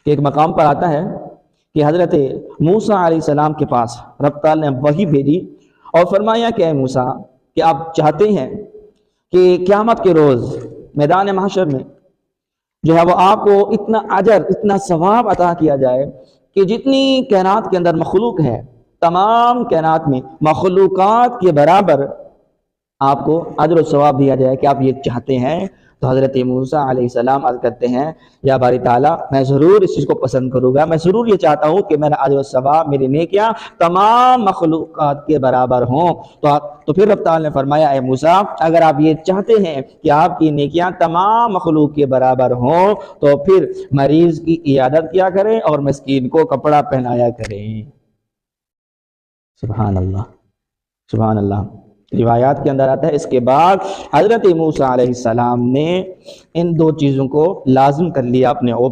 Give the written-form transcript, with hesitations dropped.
کہ ایک مقام پر آتا ہے کہ حضرت موسیٰ علیہ السلام کے پاس رب تعالیٰ نے وحی بھیجی اور فرمایا کہ اے موسیٰ کہ آپ چاہتے ہیں کہ قیامت کے روز میدان محشر میں جو ہے وہ آپ کو اتنا اجر اتنا ثواب عطا کیا جائے کہ جتنی کائنات کے اندر مخلوق ہے تمام کائنات میں مخلوقات کے برابر آپ کو اجر و ثواب دیا جائے کہ آپ یہ چاہتے ہیں. تو حضرت موسیٰ علیہ السلام عرض کرتے ہیں یا باری تعالیٰ میں ضرور اس چیز کو پسند کروں گا، میں ضرور یہ چاہتا ہوں کہ میرا اجر و ثواب میری نیکیاں تمام مخلوقات کے برابر ہوں. تو پھر رب تعالیٰ نے فرمایا اے موسیٰ اگر آپ یہ چاہتے ہیں کہ آپ کی نیکیاں تمام مخلوق کے برابر ہوں تو پھر مریض کی عیادت کیا کریں اور مسکین کو کپڑا پہنایا کریں. سبحان اللہ سبحان اللہ. روایات کے اندر آتا ہے اس کے بعد حضرت موسیٰ علیہ السلام نے ان دو چیزوں کو لازم کر لیا اپنے اوپر.